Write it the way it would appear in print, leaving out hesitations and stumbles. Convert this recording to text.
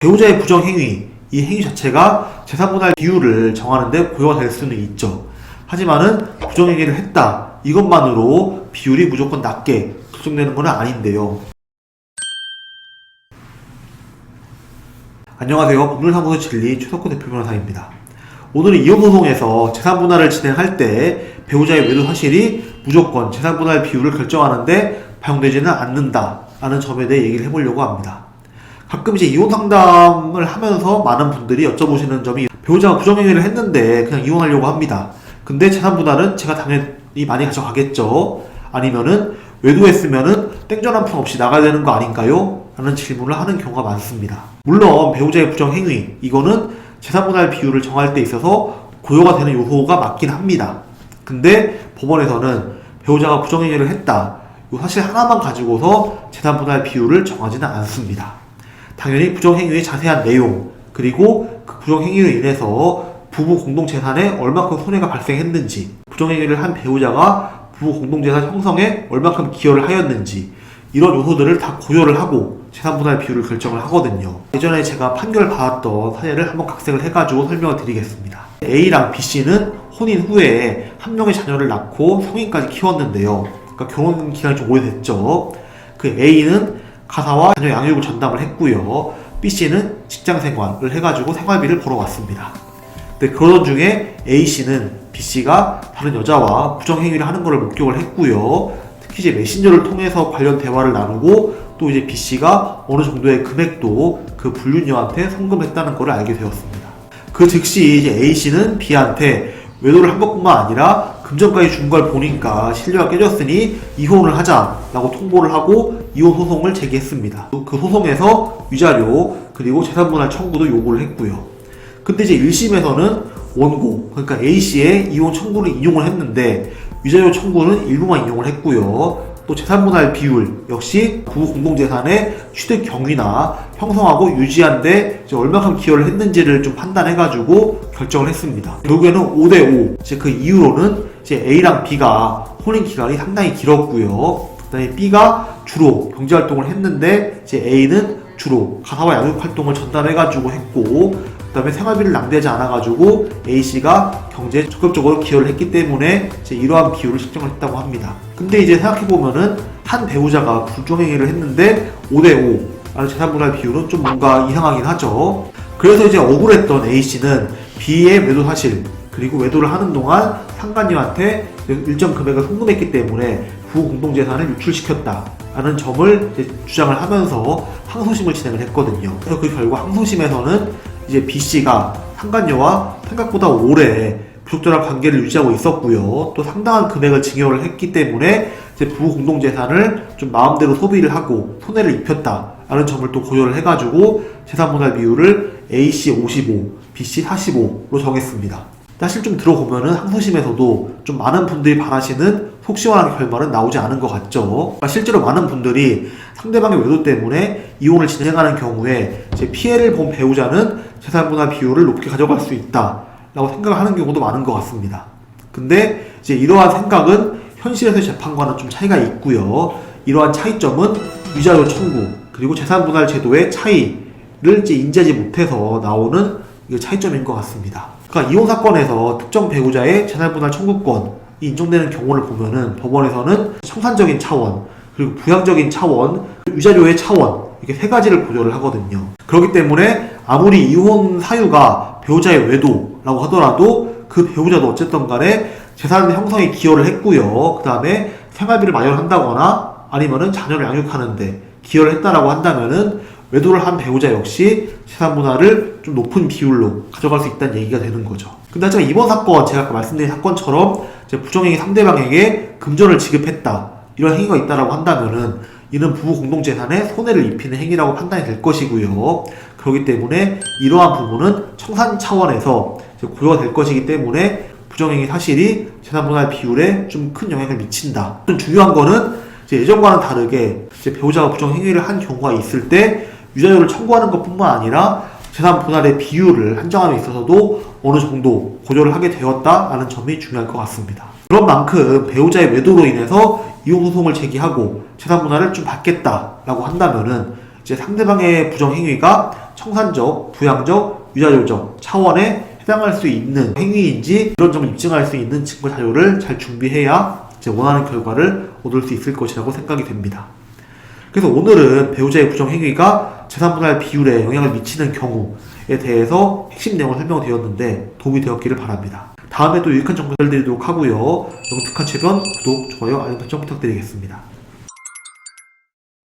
배우자의 부정행위, 이 행위 자체가 재산분할 비율을 정하는데 고려가 될 수는 있죠. 하지만은 부정행위를 했다, 이것만으로 비율이 무조건 낮게 결정되는 건 아닌데요. 안녕하세요. 법률사무소 진리 최석호 대표 변호사입니다. 오늘은 이혼소송에서 재산분할을 진행할 때 배우자의 외도 사실이 무조건 재산분할 비율을 결정하는데 반영되지는 않는다 라는 점에 대해 얘기를 해보려고 합니다. 가끔 이제 이혼 상담을 하면서 많은 분들이 여쭤보시는 점이, 배우자가 부정행위를 했는데 그냥 이혼하려고 합니다. 근데 재산분할은 제가 당연히 많이 가져가겠죠? 아니면은 외도했으면은 땡전 한 푼 없이 나가야 되는 거 아닌가요? 라는 질문을 하는 경우가 많습니다. 물론 배우자의 부정행위, 이거는 재산분할 비율을 정할 때 있어서 고려가 되는 요소가 맞긴 합니다. 근데 법원에서는 배우자가 부정행위를 했다, 이 사실 하나만 가지고서 재산분할 비율을 정하지는 않습니다. 당연히 부정행위의 자세한 내용, 그리고 그 부정행위로 인해서 부부 공동재산에 얼마큼 손해가 발생했는지, 부정행위를 한 배우자가 부부 공동재산 형성에 얼마큼 기여를 하였는지, 이런 요소들을 다 고려를 하고 재산분할 비율을 결정을 하거든요. 예전에 제가 판결 받았던 사례를 한번 각색을 해가지고 설명을 드리겠습니다. A랑 B씨는 혼인 후에 한 명의 자녀를 낳고 성인까지 키웠는데요. 그러니까 결혼 기간이 좀 오래됐죠. 그 A는 가사와 자녀 양육을 전담을 했고요. B씨는 직장생활을 해가지고 생활비를 벌어왔습니다. 근데 그러던 중에 A씨는 B씨가 다른 여자와 부정행위를 하는 것을 목격을 했고요. 특히 이제 메신저를 통해서 관련 대화를 나누고, 또 이제 B씨가 어느 정도의 금액도 그 불륜녀한테 송금했다는 것을 알게 되었습니다. 그 즉시 이제 A씨는 B한테 외도를 한 것뿐만 아니라 금전까지 준 걸 보니까 신뢰가 깨졌으니 이혼을 하자라고 통보를 하고 이혼 소송을 제기했습니다. 그 소송에서 위자료 그리고 재산분할 청구도 요구를 했고요. 근데 이제 1심에서는 원고, 그러니까 A씨의 이혼 청구를 인용을 했는데 위자료 청구는 일부만 인용을 했고요. 또 재산분할 비율 역시 부부 공동재산의 취득 경위나 형성하고 유지한 데 얼마큼 기여를 했는지를 좀 판단해가지고 결정을 했습니다. 결국에는 5대5. 이제 그 이후로는 이제 A랑 B가 혼인 기간이 상당히 길었고요. 그다음에 B가 주로 경제활동을 했는데 이제 A는 주로 가사와 양육 활동을 전담해가지고 했고, 그 다음에 생활비를 낭비하지 않아가지고 A씨가 경제에 적극적으로 기여를 했기 때문에 이제 이러한 비율을 책정을 했다고 합니다. 근데 이제 생각해보면은 한 배우자가 부정행위를 했는데 5대5 라는 재산분할 비율은 좀 뭔가 이상하긴 하죠. 그래서 이제 억울했던 A씨는 B의 외도 사실, 그리고 외도를 하는 동안 상간녀한테 일정 금액을 송금했기 때문에 부부 공동재산을 유출시켰다 라는 점을 이제 주장을 하면서 항소심을 진행을 했거든요. 그래서 그 결과 항소심에서는 이제 B씨가 상간녀와 생각보다 오래 부적절한 관계를 유지하고 있었고요. 또 상당한 금액을 증여를 했기 때문에 이제 부부 공동재산을 좀 마음대로 소비를 하고 손해를 입혔다 라는 점을 또 고려를 해가지고 재산분할 비율을 A씨 55, B씨 45로 정했습니다. 사실 좀 들어보면은 항소심에서도 좀 많은 분들이 바라시는 속 시원한 결말은 나오지 않은 것 같죠. 실제로 많은 분들이 상대방의 외도 때문에 이혼을 진행하는 경우에 이제 피해를 본 배우자는 재산분할 비율을 높게 가져갈 수 있다 라고 생각을 하는 경우도 많은 것 같습니다. 근데 이제 이러한 생각은 현실에서의 재판과는 좀 차이가 있고요. 이러한 차이점은 위자료 청구 그리고 재산분할 제도의 차이를 이제 인지하지 못해서 나오는 차이점인 것 같습니다. 그러니까 이혼 사건에서 특정 배우자의 재산분할 청구권이 인정되는 경우를 보면은 법원에서는 청산적인 차원, 그리고 부양적인 차원, 위자료의 차원, 이렇게 세 가지를 고려를 하거든요. 그렇기 때문에 아무리 이혼 사유가 배우자의 외도라고 하더라도 그 배우자도 어쨌든 간에 재산 형성에 기여를 했고요. 그 다음에 생활비를 마련한다거나 아니면은 자녀를 양육하는데 기여를 했다라고 한다면은 외도를 한 배우자 역시 재산분할을 좀 높은 비율로 가져갈 수 있다는 얘기가 되는 거죠. 근데 하지만 이번 사건, 제가 아까 말씀드린 사건처럼 이제 부정행위 상대방에게 금전을 지급했다, 이런 행위가 있다라고 한다면은 이는 부부 공동재산에 손해를 입히는 행위라고 판단이 될 것이고요. 그렇기 때문에 이러한 부분은 청산 차원에서 고려가 될 것이기 때문에 부정행위 사실이 재산분할 비율에 좀 큰 영향을 미친다. 좀 중요한 거는 이제 예전과는 다르게 이제 배우자가 부정행위를 한 경우가 있을 때 위자료를 청구하는 것뿐만 아니라 재산분할의 비율을 한정함에 있어서도 어느 정도 고려를 하게 되었다라는 점이 중요할 것 같습니다. 그런 만큼 배우자의 외도로 인해서 이혼 소송을 제기하고 재산분할을 좀 받겠다라고 한다면은 이제 상대방의 부정행위가 청산적, 부양적, 유자료적 차원에 해당할 수 있는 행위인지 이런 점을 입증할 수 있는 증거 자료를 잘 준비해야 이제 원하는 결과를 얻을 수 있을 것이라고 생각이 됩니다. 그래서 오늘은 배우자의 부정행위가 재산분할 비율에 영향을 미치는 경우에 대해서 핵심 내용을 설명드렸는데 도움이 되었기를 바랍니다. 다음에 또 유익한 정보 알려드리도록 하고요. 영특한 최변 구독, 좋아요, 알림 설정 부탁드리겠습니다.